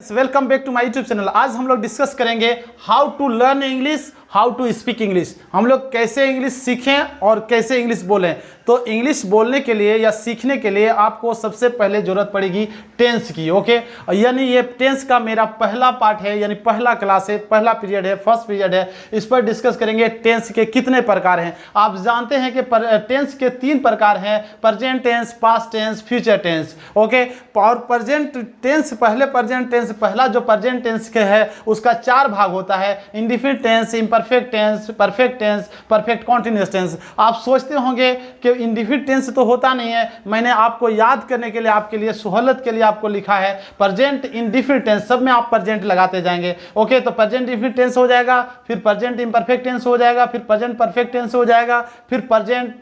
Friends, welcome back to my YouTube channel. आज हम लोग डिस्कस करेंगे how to learn English, how to speak English. हम लोग कैसे इंग्लिश सीखें और कैसे इंग्लिश बोलें। तो इंग्लिश बोलने के लिए या सीखने के लिए आपको सबसे पहले ज़रूरत पड़ेगी टेंस की। ओके, यानी ये टेंस का मेरा पहला पार्ट है, यानी पहला क्लास है, पहला पीरियड है, फर्स्ट पीरियड है। इस पर डिस्कस करेंगे टेंस के कितने प्रकार हैं। आप जानते हैं कि टेंस के 3 प्रकार हैं, present tense, past tense, future tense. Okay, और प्रेजेंट टेंस, प्रेजेंट टेंस पहला जो प्रेजेंट टेंस के है उसका 4 भाग होता है, indefinite tense, imperfect tense, perfect tense, perfect continuous tense. आप सोचते होंगे कि इंडिफिनिट टेंस तो होता नहीं है, मैंने आपको याद करने के लिए, आपके लिए सहूलत के लिए आपको लिखा है प्रेजेंट इंडिफिनिट टेंस। सब में आप प्रेजेंट लगाते जाएंगे। ओके, तो प्रेजेंट इंडिफिनिट टेंस हो जाएगा, फिर प्रेजेंट इम्परफेक्ट टेंस हो जाएगा, फिर प्रेजेंट परफेक्ट टेंस हो जाएगा, फिर प्रेजेंट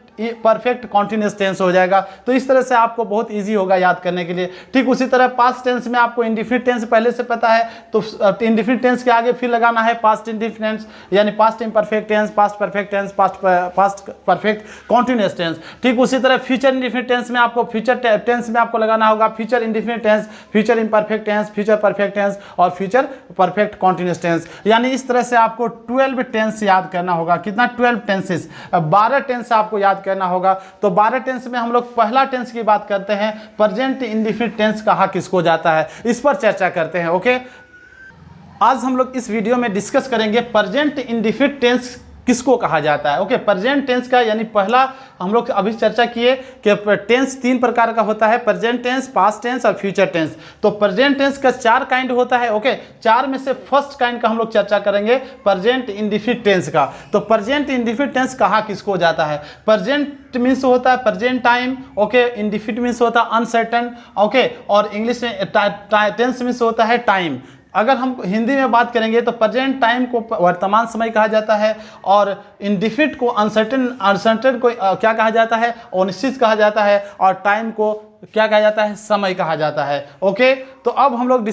परफेक्ट कॉन्टिन्यूअस टेंस हो जाएगा। तो इस तरह से आपको बहुत इजी होगा याद करने के लिए। ठीक उसी तरह पास्ट टेंस में आपको इंडिफिनिट टेंस पहले से पता है, तो इंडिफिनिट टेंस के आगे फिर लगाना है पास्ट इंडिफिनिट टेंस, यानी past imperfect tense, past perfect tense, past perfect continuous tense. ठीक उसी तरह फ्यूचर इंडिफिनिट टेंस में आपको फ्यूचर टेंस में आपको लगाना होगा future indefinite tense, future imperfect tense, future perfect tense और फ्यूचर परफेक्ट कॉन्टिन्यूअस टेंस। यानी इस तरह से आपको 12 टेंस याद करना होगा। कितना? 12 टेंसेस, 12 टेंस आपको याद करना होगा। तो 12 टेंस में हम लोग पहला टेंस की बात करते हैं, प्रेजेंट इंडिफिनिट टेंस कहा किसको जाता है, इस पर चर्चा करते हैं। ओके, आज हम लोग इस वीडियो में डिस्कस करेंगे प्रेजेंट इंडिफिनिट टेंस किसको कहा जाता है। ओके, प्रेजेंट टेंस का यानी पहला हम लोग अभी चर्चा किए कि टेंस 3 प्रकार का होता है, प्रेजेंट टेंस, पास्ट टेंस और फ्यूचर टेंस। तो प्रेजेंट टेंस का 4 काइंड होता है। ओके, 4 में से फर्स्ट काइंड का हम लोग चर्चा करेंगे प्रेजेंट इंडिफिनिट टेंस का। तो प्रेजेंट इंडिफिनिट टेंस कहा किसको जाता है? प्रेजेंट मीन्स होता है present time. Okay, indefinite means होता है अनसर्टन। ओके, और इंग्लिश में टेंस मीन्स होता है टाइम। अगर हम हिंदी में बात करेंगे तो प्रेजेंट टाइम को वर्तमान समय कहा जाता है, और इंडिफिनिट को अनसर्टेन को क्या कहा जाता है? अनिश्चित कहा जाता है, और टाइम को क्या कहा जाता है? समय कहा जाता है। ओके, तो अब हम लोग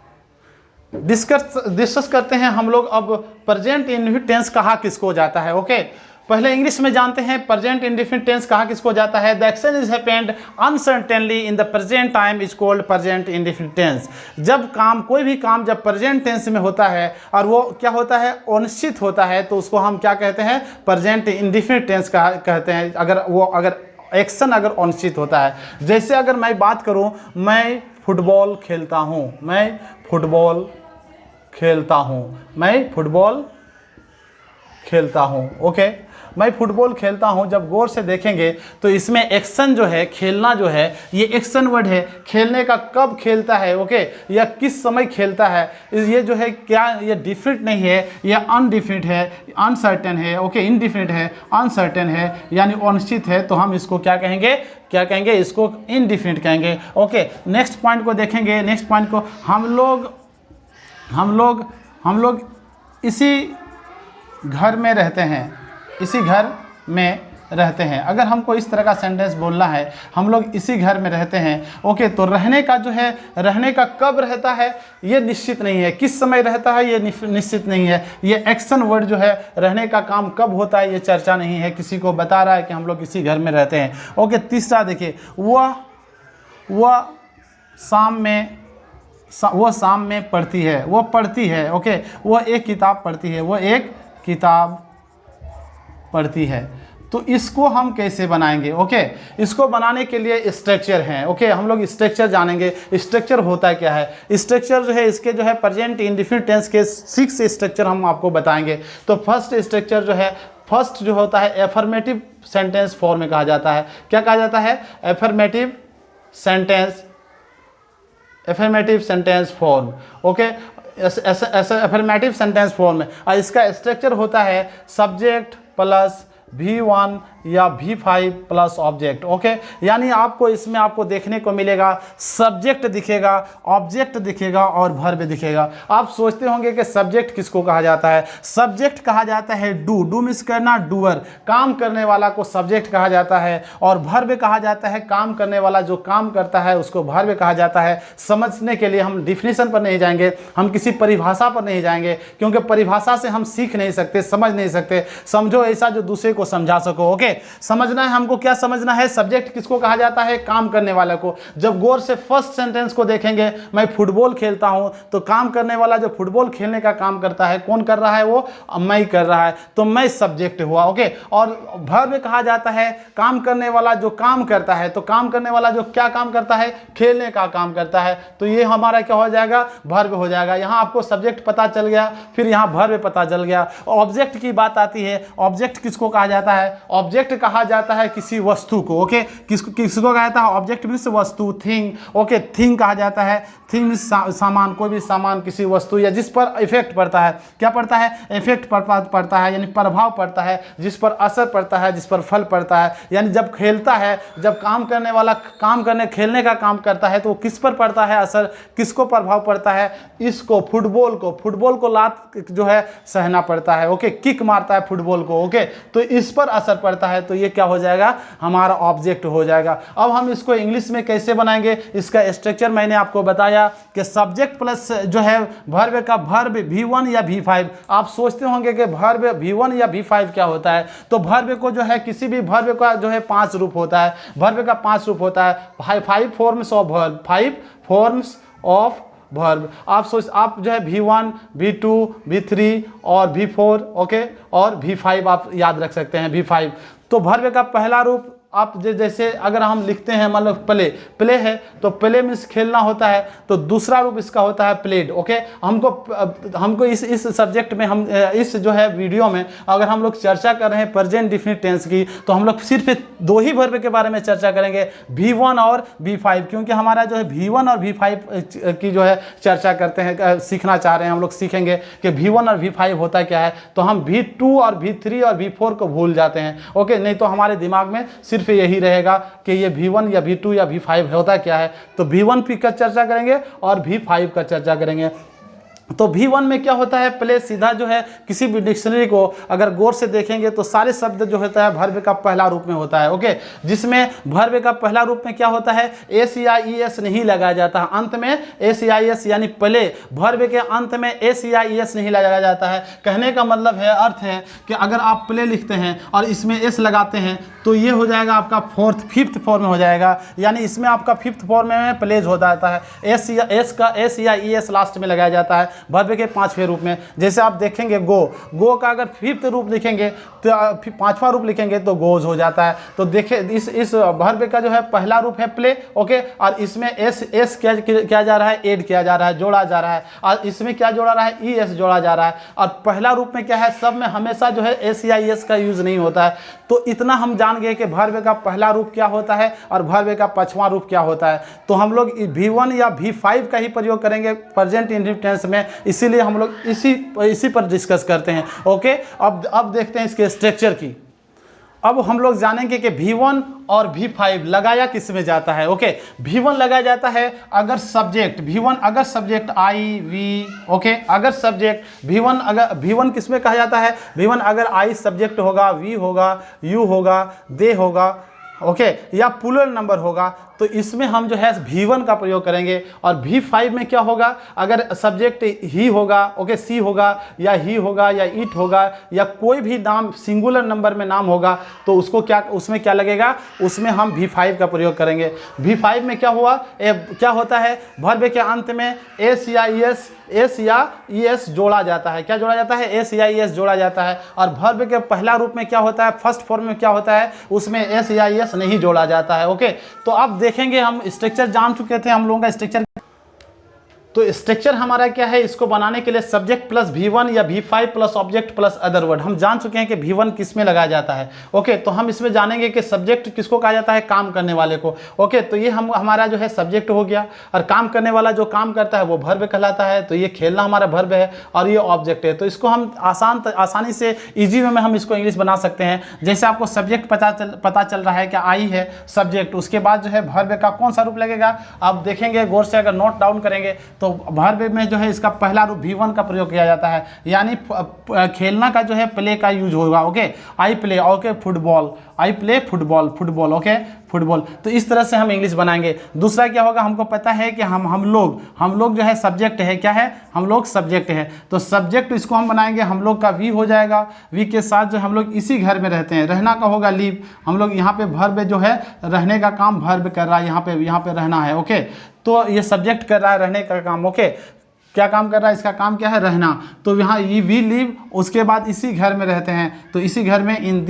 डिस्कस करते हैं हम लोग अब प्रेजेंट इंडिफिनिट टेंस कहा किसको जाता है। ओके, पहले इंग्लिश में जानते हैं प्रेजेंट इंडिफिनिट टेंस कहा किसको जाता है। The action is happened uncertainly in the present time is called present indefinite tense. जब काम, कोई भी काम जब प्रेजेंट टेंस में होता है और वो क्या होता है? अनिश्चित होता है, तो उसको हम क्या कहते हैं? प्रेजेंट इंडिफिनिट टेंस कहते हैं। अगर एक्शन अगर अनिश्चित होता है, जैसे अगर मैं बात करूं, मैं फुटबॉल खेलता हूं, मैं फुटबॉल खेलता हूं, मैं फुटबॉल खेलता हूं। ओके, मैं फुटबॉल खेलता हूं, जब गौर से देखेंगे तो इसमें एक्शन जो है, खेलना जो है, ये एक्शन वर्ड है। खेलने का कब खेलता है, ओके, या किस समय खेलता है, ये जो है क्या, ये डिफिनिट नहीं है, ये अनडिफिनिट है, अनसर्टेन है। ओके, इनडिफिनिट है, अनसर्टेन है, यानी अनिश्चित है। तो हम इसको क्या कहेंगे? इसको इनडिफिनिट कहेंगे। ओके, नेक्स्ट पॉइंट को देखेंगे। नेक्स्ट पॉइंट को हम लोग इसी घर में रहते हैं, इसी घर में रहते हैं। अगर हमको इस तरह का सेंटेंस बोलना है, हम लोग इसी घर में रहते हैं। ओके, तो रहने का जो है, रहने का कब रहता है ये निश्चित नहीं है, किस समय रहता है ये निश्चित नहीं है। ये एक्शन वर्ड जो है, रहने का काम कब होता है ये चर्चा नहीं है, किसी को बता रहा है कि हम लोग इसी घर में रहते हैं। ओके, तीसरा देखिए, वह शाम में पढ़ती है, वो पढ़ती है। ओके, वह एक किताब पढ़ती है, वो एक किताब पढ़ती है। तो इसको हम कैसे बनाएंगे? ओके, इसको बनाने के लिए स्ट्रक्चर हैं। ओके, हम लोग स्ट्रक्चर जानेंगे। स्ट्रक्चर होता क्या है? स्ट्रक्चर जो है, इसके जो है प्रेजेंट इंडिफिनिट टेंस के 6 स्ट्रक्चर हम आपको बताएंगे। तो फर्स्ट स्ट्रक्चर जो है, फर्स्ट जो होता है एफर्मेटिव सेंटेंस फॉर्म में कहा जाता है। क्या कहा जाता है? Affirmative sentence form. ओके, ऐसा एफर्मेटिव सेंटेंस फॉर्म में, और इसका स्ट्रक्चर होता है सब्जेक्ट प्लस V1 या V5 प्लस ऑब्जेक्ट। ओके, यानी आपको इसमें आपको देखने को मिलेगा सब्जेक्ट दिखेगा, ऑब्जेक्ट दिखेगा और वर्ब दिखेगा। आप सोचते होंगे कि सब्जेक्ट किसको कहा जाता है? सब्जेक्ट कहा जाता है डू मीन्स करना, डूअर, काम करने वाला को सब्जेक्ट कहा जाता है। और वर्ब कहा जाता है काम करने वाला, जो काम करता है उसको वर्ब कहा जाता है। समझने के लिए हम डिफिनीशन पर नहीं जाएंगे, हम किसी परिभाषा पर नहीं जाएंगे, क्योंकि परिभाषा से हम सीख नहीं सकते, समझ नहीं सकते। समझो ऐसा जो दूसरे को समझा सको। Okay, okay. समझना है हमको, क्या समझना है, सब्जेक्ट किसको कहा जाता है, काम करने वाले को। जब गौर से फर्स्ट सेंटेंस को देखेंगे, मैं फुटबॉल खेलता हूं, तो काम करने वाला जो फुटबॉल खेलने का काम करता है, कौन कर रहा है, वो मैं कर रहा है, तो मैं सब्जेक्ट हुआ, ओके। और वर्ब कहा जाता है काम करने वाला जो काम करता है, तो काम करने वाला जो क्या काम करता है, खेलने का काम करता है, तो ये हमारा क्या हो जाएगा, वर्ब हो जाएगा। यहाँ आपको सब्जेक्ट पता चल गया, फिर यहाँ वर्ब पता चल गया। ऑब्जेक्ट की बात आती है, ऑब्जेक्ट किसको कहा जाता है, ऑब्जेक्ट कहा जाता है किसी वस्तु को, ओके। किसको कहा जाता है, ऑब्जेक्ट मीन्स वस्तु, थिंग, ओके। थिंग कहा जाता है, थिंग मीन्स सामान, कोई भी सामान, किसी वस्तु या जिस पर इफेक्ट पड़ता है, क्या पड़ता है, इफेक्ट पड़ता है, यानी प्रभाव पड़ता है, जिस पर असर पड़ता है, जिस पर फल पड़ता है। यानी जब खेलता है, जब काम करने वाला खेलने का काम करता है, तो वो किस पर पड़ता है असर, किसको प्रभाव पड़ता है, इसको, फुटबॉल को लात जो है सहना पड़ता है, ओके। किक मारता है फुटबॉल को, ओके, तो इस पर असर पड़ता है, तो ये क्या हो जाएगा, हमारा ऑब्जेक्ट हो जाएगा। अब हम इसको इंग्लिश में कैसे बनाएंगे, इसका स्ट्रक्चर मैंने आपको बताया कि सब्जेक्ट प्लस जो है वर्ब का वर्ब V1 या V5। आप सोचते होंगे कि वर्ब V1 या V5 क्या होता है, तो वर्ब को जो है किसी भी वर्ब का जो है 5 रूप होता है, वर्ब का 5 रूप होता है, 5 forms of verb, 5 forms of verb. आप जो है V1, V2, V3 और V4, ओके, और V5 आप याद रख सकते हैं, V5। तो वर्ब का पहला रूप आप जैसे अगर हम लिखते हैं, मान लो प्ले है, तो प्ले मीन्स खेलना होता है, तो दूसरा रूप इसका होता है प्लेड, ओके। हमको इस सब्जेक्ट में, हम इस जो है वीडियो में अगर हम लोग चर्चा कर रहे हैं प्रेजेंट डिफिनिट टेंस की, तो हम लोग सिर्फ 2 ही वर्ब के बारे में चर्चा करेंगे, V1 और V5, क्योंकि हमारा जो है V1 और V5 की जो है चर्चा करते हैं, सीखना चाह रहे हैं हम लोग, सीखेंगे कि V1 और V5 होता क्या है, तो हम V2 और V3 और V4 को भूल जाते हैं, ओके। नहीं तो हमारे दिमाग में सिर्फ यही रहेगा कि ये V1 या V2 या V5 होता क्या है। तो V1 का चर्चा करेंगे और V5 का चर्चा करेंगे। तो V1 में क्या होता है, प्ले सीधा जो है किसी भी डिक्शनरी को अगर गौर से देखेंगे तो सारे शब्द जो होता है वर्ब का पहला रूप में होता है, ओके। जिसमें वर्ब का पहला रूप में क्या होता है, एस या ई एस नहीं लगाया जाता, अंत में एस या ई एस, यानी प्ले वर्ब के अंत में एस या ई एस नहीं लगाया जाता है। कहने का मतलब है, अर्थ है कि अगर आप प्ले लिखते हैं और इसमें एस लगाते हैं, तो ये हो जाएगा आपका फिफ्थ फॉर्म में हो जाएगा, यानी इसमें आपका फिफ्थ फॉर्म में प्लेज हो जाता है। एस या ई एस लास्ट में लगाया जाता है वर्ब के 5वें रूप में। जैसे आप देखेंगे गो का अगर 5th रूप लिखेंगे, तो 5वां रूप लिखेंगे तो गोज हो जाता है। तो देखिए इस वर्ब का जो है पहला रूप है प्ले, ओके, और इसमें एस क्या जा रहा है, ऐड किया जा रहा है, जोड़ा जा रहा है, और इसमें क्या जोड़ा रहा है, ई एस जोड़ा जा रहा है। और पहला रूप में क्या है, सब में हमेशा जो है एस या ई एस का यूज नहीं होता है। तो इतना हम जान गए कि वर्ब का पहला रूप क्या होता है और वर्ब का 5वां रूप क्या होता है। तो हम लोग V1 या V5 का ही प्रयोग करेंगे प्रेजेंट इंडेफिनिट टेंस में, इसीलिए हम लोग इसी पर डिस्कस करते हैं, ओके। अब देखते हैं इसके स्ट्रक्चर की। अब हम लोग जानेंगे कि V1 और V5 लगाया किस में जाता है, ओके। V1 लगाया जाता है अगर सब्जेक्ट, V1 अगर सब्जेक्ट आई वी, ओके, अगर सब्जेक्ट V1 किस में कहा जाता है, V1 अगर आई सब्जेक्ट होगा, वी होगा, यू होगा, दे होगा, ओके, या प्लूरल नंबर होगा, तो इसमें हम जो है V1 का प्रयोग करेंगे। और V5 में क्या होगा, अगर सब्जेक्ट ही होगा, ओके, सी होगा या ही होगा या इट होगा या कोई भी नाम सिंगुलर नंबर में नाम होगा, तो उसमें क्या लगेगा, उसमें हम V5 का प्रयोग करेंगे। V5 में क्या हुआ, क्या होता है, वर्ब के अंत में एस या ई एस जोड़ा जाता है। क्या जोड़ा जाता है, एस या ई एस जोड़ा जाता है। और वर्ब के पहला रूप में क्या होता है, फर्स्ट फॉर्म में क्या होता है, उसमें एस या ई एस नहीं जोड़ा जाता है, ओके। तो अब देखेंगे, हम स्ट्रक्चर जान चुके थे, हम लोगों का स्ट्रक्चर। तो स्ट्रक्चर हमारा क्या है, इसको बनाने के लिए सब्जेक्ट प्लस V1 या V5 plus object plus other word. हम जान चुके हैं कि V1 किस में लगाया जाता है, ओके। तो हम इसमें जानेंगे कि सब्जेक्ट किसको कहा जाता है, काम करने वाले को, ओके। तो ये हमारा जो है सब्जेक्ट हो गया, और काम करने वाला जो काम करता है वो वर्ब कहलाता है। तो ये खेलना हमारा वर्ब है और ये ऑब्जेक्ट है। तो इसको हम आसानी से ईजी वे में हम इसको इंग्लिश बना सकते हैं। जैसे आपको सब्जेक्ट पता चल रहा है कि आई है सब्जेक्ट, उसके बाद जो है वर्ब का कौन सा रूप लगेगा, आप देखेंगे गौर से, अगर नोट डाउन करेंगे तो वर्ब में जो है इसका पहला रूप V1 का प्रयोग किया जाता है, यानी खेलना का जो है प्ले का यूज होगा, okay. I play, okay, football, I play football, okay, football. तो इस तरह से हम इंग्लिश बनाएंगे। दूसरा क्या होगा, हमको पता है कि हम लोग जो है सब्जेक्ट है, क्या है, हम लोग सब्जेक्ट है। तो सब्जेक्ट इसको हम बनाएंगे, हम लोग का वी हो जाएगा। वी के साथ जो हम लोग इसी घर में रहते हैं, रहना का होगा लिव। हम लोग यहाँ पे वर्ब जो है रहने का काम वर्ब कर रहा है, यहाँ पे रहना है। ओके, तो ये सब्जेक्ट कर रहा है रहने का काम। ओके, क्या काम कर रहा है, इसका काम क्या है, रहना। तो यहाँ ये वी लिव, उसके बाद इसी घर में रहते हैं, तो इसी घर में इन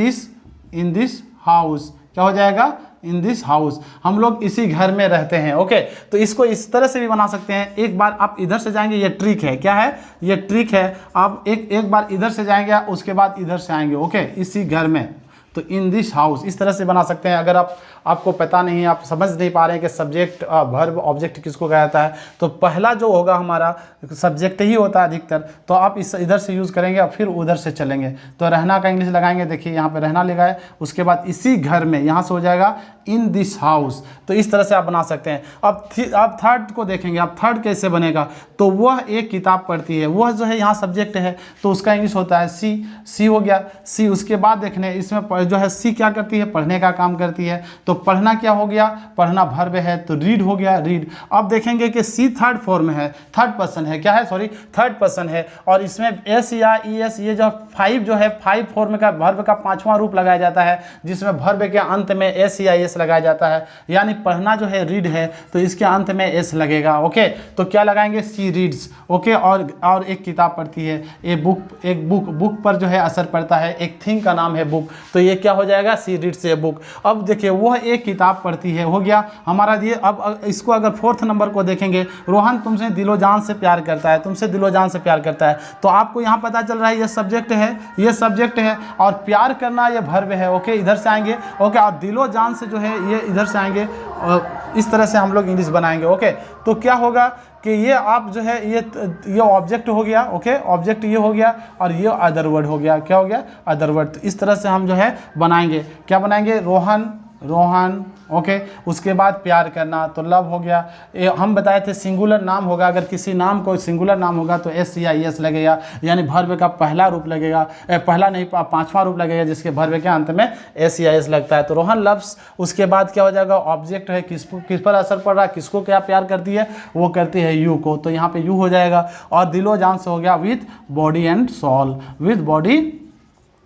दिस हाउस, क्या हो जाएगा, इन दिस हाउस, हम लोग इसी घर में रहते हैं। ओके, तो इसको इस तरह से भी बना सकते हैं। एक बार आप इधर से जाएंगे, ये ट्रिक है, क्या है, ये ट्रिक है। आप एक बार इधर से जाएंगे, उसके बाद इधर से आएंगे। ओके, इसी घर में, तो इन दिस हाउस, इस तरह से बना सकते हैं। अगर आपको पता नहीं है, आप समझ नहीं पा रहे हैं कि सब्जेक्ट वर्ब ऑब्जेक्ट किसको कहा जाता है, तो पहला जो होगा हमारा सब्जेक्ट ही होता है अधिकतर, तो आप इधर से यूज़ करेंगे और फिर उधर से चलेंगे। तो रहना का इंग्लिश लगाएंगे, देखिए यहाँ पे रहना लिखा है, उसके बाद इसी घर में, यहाँ से हो जाएगा इन दिस हाउस। तो इस तरह से आप बना सकते हैं। अब थर्ड को देखेंगे, अब थर्ड कैसे बनेगा, तो वह एक किताब पढ़ती है, वह जो है यहाँ सब्जेक्ट है, तो उसका इंग्लिश होता है सी हो गया सी। उसके बाद देखने इसमें जो है सी क्या करती है, पढ़ने का काम करती है। तो पढ़ना क्या हो गया, पढ़ना वर्ब है, तो रीड हो गया, रीड। अब देखेंगे कि सी थर्ड फॉर्म है, थर्ड पर्सन है, क्या है, सॉरी थर्ड पर्सन है, और इसमें एस या ई एस, ये जो फाइव जो है, फाइव फॉर्म का वर्ब का पांचवा रूप लगाया जाता है, जिसमें वर्ब के अंत में एस या एस लगाया जाता है। यानी पढ़ना जो है रीड है, तो इसके अंत में एस लगेगा। ओके, तो क्या लगाएंगे, सी रीड्स। ओके, और एक किताब पढ़ती है, एक बुक पर जो है असर पड़ता है, एक थिंग का नाम है बुक, तो ये क्या हो जाएगा, सी रीड्स ए बुक। अब देखिए वह एक किताब पढ़ती है, हो गया हमारा ये। अब इसको अगर फोर्थ नंबर को देखेंगे, रोहन तुमसे दिलो जान से प्यार करता है, तुमसे दिलो जान से प्यार करता है, तो आपको यहाँ पता चल रहा है ये सब्जेक्ट है, ये सब्जेक्ट है, और प्यार करना ये वर्ब है। ओके, इधर से आएंगे। ओके, और दिलो जान से जो है ये इधर से आएंगे, और इस तरह से हम लोग इंग्लिश बनाएंगे। ओके, तो क्या होगा कि ये आप जो है ये ऑब्जेक्ट हो गया। ओके, ऑब्जेक्ट ये हो गया, और ये अदर वर्ड हो गया, क्या हो गया, अदर वर्ड। तो इस तरह से हम जो है बनाएंगे, क्या बनाएंगे, रोहन। ओके, उसके बाद प्यार करना, तो लव हो गया। हम बताए थे सिंगुलर नाम होगा, अगर किसी नाम को सिंगुलर नाम होगा तो एस या एस लगेगा, यानी वर्ब का पहला रूप लगेगा, पहला नहीं पांचवा रूप लगेगा, जिसके वर्ब के अंत में एस या एस लगता है। तो रोहन लव्स, उसके बाद क्या हो जाएगा, ऑब्जेक्ट है, किस पर असर पड़ रहा है, किसको क्या प्यार करती है, वो करती है यू को, तो यहाँ पे यू हो जाएगा। और दिलो जान से हो गया with body and soul, with body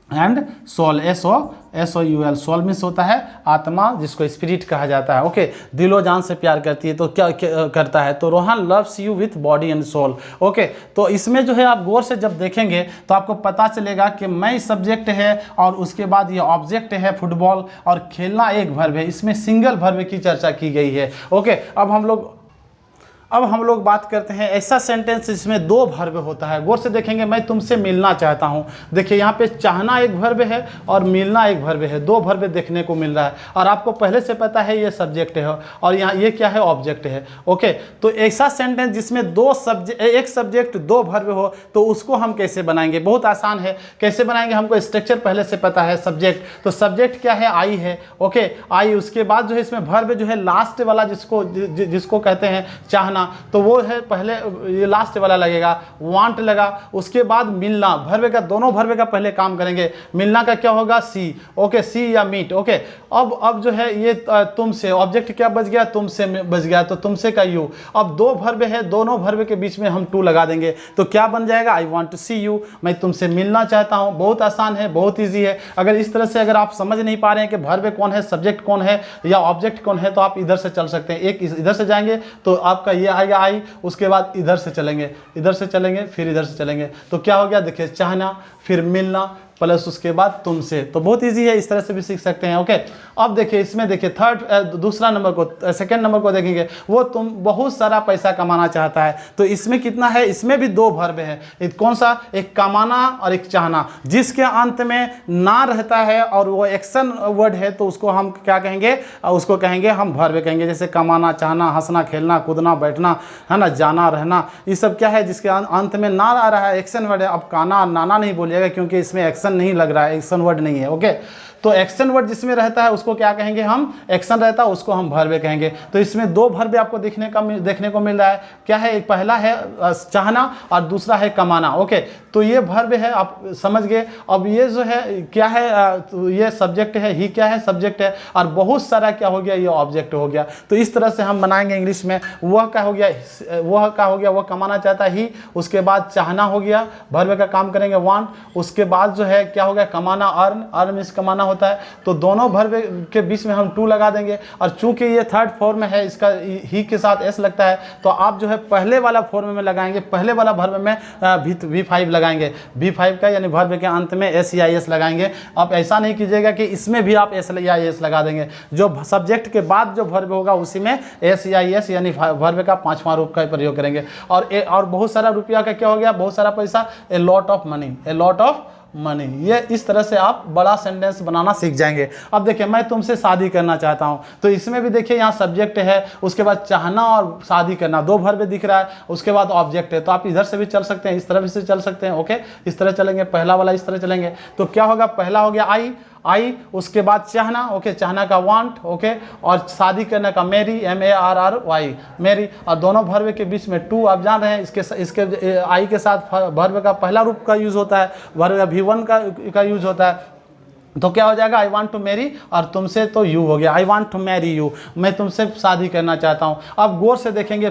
and soul, SOUL। Soul means होता है आत्मा, जिसको स्पिरिट कहा जाता है। ओके, दिलो जान से प्यार करती है, तो क्या करता है, तो Rohan loves you with body and soul. Okay, तो इसमें जो है आप गौर से जब देखेंगे तो आपको पता चलेगा कि मैं सब्जेक्ट है, और उसके बाद ये ऑब्जेक्ट है फुटबॉल, और खेलना एक वर्ब है। इसमें सिंगल वर्ब की चर्चा की गई है। ओके, अब हम लोग बात करते हैं ऐसा सेंटेंस जिसमें दो वर्ब होता है। गौर से देखेंगे, मैं तुमसे मिलना चाहता हूं। देखिए यहाँ पे चाहना एक वर्ब है और मिलना एक वर्ब है, दो वर्ब देखने को मिल रहा है, और आपको पहले से पता है ये सब्जेक्ट है, और यहाँ ये क्या है, ऑब्जेक्ट है। ओके, तो ऐसा सेंटेंस जिसमें एक सब्जेक्ट दो वर्ब हो, तो उसको हम कैसे बनाएंगे, बहुत आसान है। कैसे बनाएंगे, हमको स्ट्रक्चर पहले से पता है। सब्जेक्ट, तो सब्जेक्ट क्या है, आई है। ओके, आई, उसके बाद जो है इसमें वर्ब जो है लास्ट वाला, जिसको कहते हैं चाहना, तो वो है पहले, ये लास्ट वाला लगेगा, वांट लगा। उसके बाद मिलना, वर्ब का, दोनों वर्ब का पहले काम करेंगे। मिलना का क्या होगा, सी। ओके, सी या मीट। ओके, अब जो है ये तुमसे, ऑब्जेक्ट क्या बच गया, तुमसे बच गया, तो तुमसे का यू। अब दो वर्ब है, दोनों वर्ब के बीच में हम टू लगा देंगे, तो क्या बन जाएगा, I want to see you, मैं तुमसे मिलना चाहता हूं। बहुत आसान है, बहुत ईजी है। अगर इस तरह से अगर आप समझ नहीं पा रहे हैं कि वर्ब कौन है, सब्जेक्ट कौन है, या ऑब्जेक्ट कौन है, तो आप इधर से चल सकते हैं। एक इधर से जाएंगे तो आपका ये आएगा आई, उसके बाद इधर से चलेंगे, फिर इधर से चलेंगे, तो क्या हो गया, देखिए चाहना, फिर मिलना, प्लस उसके बाद तुमसे। तो बहुत इजी है, इस तरह से भी सीख सकते हैं। ओके, अब देखिए इसमें देखिए दूसरा नंबर को, सेकंड नंबर को देखेंगे, वो तुम बहुत सारा पैसा कमाना चाहता है। तो इसमें कितना है, इसमें भी दो वर्ब है। कौन सा, एक कमाना और एक चाहना, जिसके अंत में ना रहता है और वो एक्शन वर्ड है, तो उसको हम क्या कहेंगे, उसको कहेंगे हम वर्ब कहेंगे। जैसे कमाना, चाहना, हंसना, खेलना, कूदना, बैठना, है ना, जाना, रहना, ये सब क्या है, जिसके अंत में ना आ रहा है, एक्शन वर्ड है। अब काना, नाना नहीं बोलिएगा, क्योंकि इसमें एक्शन नहीं लग रहा है, एक्शन वर्ड नहीं है। ओके, तो एक्शन वर्ड जिसमें रहता है उसको उसको क्या कहेंगे हम, एक्शन रहता है उसको हम वर्ब कहेंगे। तो इसमें दो वर्ब आपको देखने को मिल रहा है। क्या है, एक पहला है चाहना और दूसरा है कमाना। ओके, तो ये वर्ब है, आप समझ गए। अब ये जो है क्या है, तो ये सब्जेक्ट है, ही क्या है, सब्जेक्ट है, और बहुत सारा क्या हो गया, ये ऑब्जेक्ट हो गया। तो इस तरह से हम बनाएंगे इंग्लिश में। वह क्या हो गया, वह कमाना चाहता है ही, उसके बाद चाहना हो गया, वर्ब का काम करेंगे वांट, उसके बाद जो है क्या हो गया, कमाना, अर्न मीन्स कमाना होता है। तो दोनों वर्ब के बीच में हम टू लगा देंगे। और चूंकि ये थर्ड फॉर्म में है, इसका ही के साथ एस लगता है, तो आप जो है पहले वाला फॉर्म में लगाएंगे, पहले वाला वर्ब में V5 लगाएंगे, V5 का यानी वर्ब के अंत में एस या एस लगाएंगे। आप ऐसा नहीं कीजिएगा कि इसमें भी आप एस या एस लगा देंगे। जो सब्जेक्ट के बाद जो वर्ब होगा उसी में एस या एस यानी वर्ब का पांचवां रूप का प्रयोग करेंगे। और बहुत सारा रुपया का क्या हो गया, बहुत सारा पैसा, a lot of money, a lot of money. ये इस तरह से आप बड़ा सेंटेंस बनाना सीख जाएंगे। अब देखिए, मैं तुमसे शादी करना चाहता हूं, तो इसमें भी देखिए यहाँ सब्जेक्ट है, उसके बाद चाहना और शादी करना, दो वर्ब दिख रहा है, उसके बाद ऑब्जेक्ट है। तो आप इधर से भी चल सकते हैं, इस तरह से चल सकते हैं। ओके, इस तरह चलेंगे, पहला वाला इस तरह चलेंगे। तो क्या होगा, पहला हो गया आई, उसके बाद चाहना, ओके, चाहना का वांट, ओके, और शादी करने का मैरी, MARRY, मैरी, और दोनों वर्ब के बीच में टू। आप जान रहे हैं इसके आई के साथ वर्ब का पहला रूप का यूज होता है, वर्ब V1 का यूज होता है। तो क्या हो जाएगा, आई वांट टू मैरी, और तुमसे तो यू हो गया, I want to marry you, मैं तुमसे शादी करना चाहता हूँ। अब गौर से देखेंगे,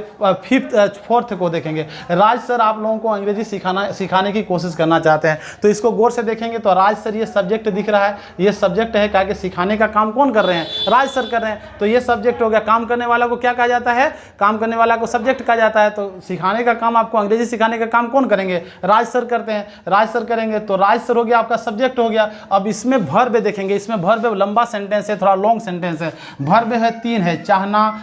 फोर्थ को देखेंगे। राज सर आप लोगों को अंग्रेजी सिखाने की कोशिश करना चाहते हैं, तो इसको गौर से देखेंगे तो राज सर ये सब्जेक्ट दिख रहा है, ये सब्जेक्ट है, क्या कि सिखाने का काम कौन कर रहे हैं, राज सर कर रहे हैं। तो ये सब्जेक्ट हो गया। काम करने वाला को क्या कहा जाता है, काम करने वाला को सब्जेक्ट कहा जाता है। तो सिखाने का काम, आपको अंग्रेजी सिखाने का काम कौन करेंगे, राज सर करते हैं, राज सर करेंगे। तो राज सर हो गया, आपका सब्जेक्ट हो गया। अब इसमें वर्ब देखेंगे, इसमें वर्ब लंबा सेंटेंस है, थोड़ा लॉन्ग सेंटेंस है। वर्ब है 3 है, चाहना,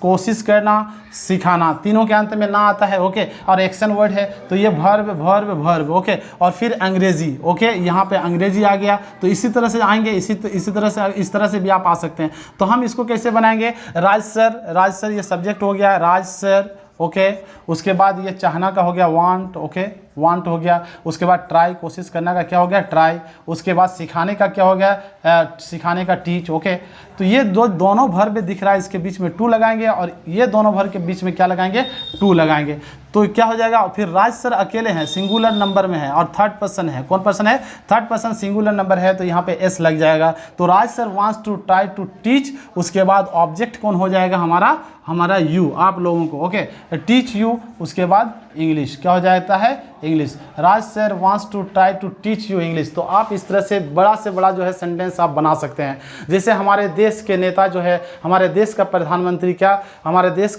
कोशिश करना, सिखाना, तीनों के अंत में ना आता है। ओके, और एक्शन वर्ड है, तो ये वर्ब। ओके, और फिर अंग्रेजी। ओके, यहाँ पे अंग्रेजी आ गया। तो इसी तरह से आएंगे, इसी तरह से भी आप आ सकते हैं। तो हम इसको कैसे बनाएंगे, राज सर ये सब्जेक्ट हो गया, राज सर। ओके, उसके बाद ये चाहना का हो गया वांट, ओके, वांट हो गया। उसके बाद ट्राई, कोशिश करना का क्या हो गया, ट्राई। उसके बाद सिखाने का क्या हो गया, सिखाने का टीच। ओके, तो ये दोनों वर्ब दिख रहा है, इसके बीच में टू लगाएंगे, और ये दोनों वर्ब के बीच में क्या लगाएंगे, टू लगाएंगे। तो क्या हो जाएगा, फिर राज सर अकेले हैं, सिंगुलर नंबर में है, और थर्ड पर्सन है। कौन पर्सन है, थर्ड पर्सन सिंगुलर नंबर है, तो यहाँ पे एस लग जाएगा। तो Raj sir wants to try to teach. उसके बाद ऑब्जेक्ट कौन हो जाएगा, हमारा यू, आप लोगों को। ओके, टीच यू, उसके बाद इंग्लिश क्या हो जाता है, English. Raj sir wants to try to teach you English. तो आप इस तरह से बड़ा जो है सेंटेंस आप बना सकते हैं। जैसे हमारे देश के नेता जो है, हमारे देश का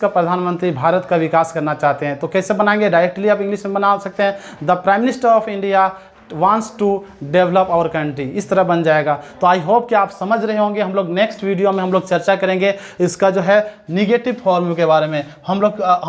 प्रधानमंत्री भारत का विकास करना चाहते हैं, तो कैसे बनाएंगे, डायरेक्टली आप इंग्लिश में बना सकते हैं, the prime minister of India wants to develop our country, इस तरह बन जाएगा। तो आई होप कि आप समझ रहे होंगे। हम लोग नेक्स्ट वीडियो में हम लोग चर्चा करेंगे इसका जो है निगेटिव फॉर्म के बारे में। हम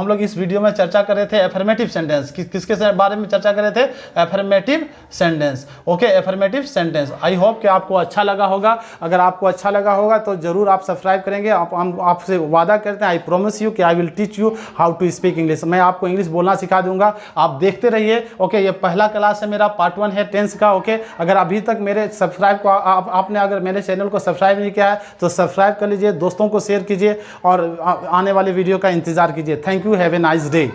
लोग इस वीडियो में चर्चा कर रहे थे एफर्मेटिव सेंटेंस, किसके बारे में चर्चा कर रहे थे, affirmative sentence. Okay, affirmative sentence. I hope कि आपको अच्छा लगा होगा। अगर आपको अच्छा लगा होगा तो जरूर आप सब्सक्राइब करेंगे। हम आपसे वादा करते हैं, आई प्रॉमिस यू कि I will teach you how to speak English. मैं आपको इंग्लिश बोलना सिखा दूंगा, आप देखते रहिए। ओके, ये पहला क्लास है मेरा, पार्ट 1 है टेंस का। ओके, अगर अभी तक मेरे आपने अगर मेरे चैनल को सब्सक्राइब नहीं किया है तो सब्सक्राइब कर लीजिए, दोस्तों को शेयर कीजिए, और आने वाले वीडियो का इंतजार कीजिए। Thank you, have a nice day.